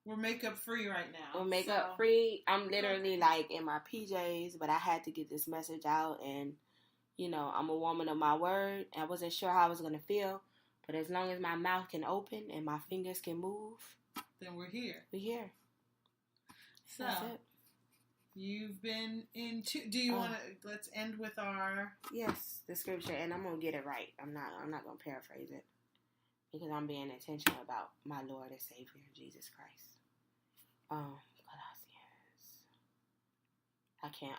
We're makeup free right now. We're makeup free. I'm literally like in my PJs, but I had to get this message out, and I'm a woman of my word. I wasn't sure how I was gonna feel, but as long as my mouth can open and my fingers can move, then we're here. We're here. So you've been into. Do you want to? Let's end with our the scripture, and I'm gonna get it right. I'm not gonna paraphrase it because I'm being intentional about my Lord and Savior Jesus Christ. Colossians.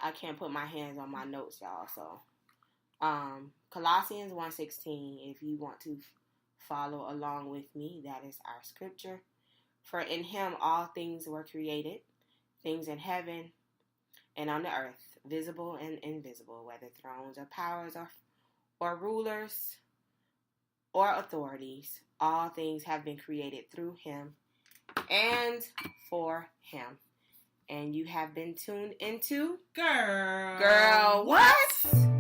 I can't put my hands on my notes, y'all. So, Colossians 1:16. If you want to follow along with me, that is our scripture. For in Him all things were created, things in heaven and on the earth, visible and invisible, whether thrones or powers or rulers or authorities, all things have been created through Him and for Him. And you have been tuned into Girl What?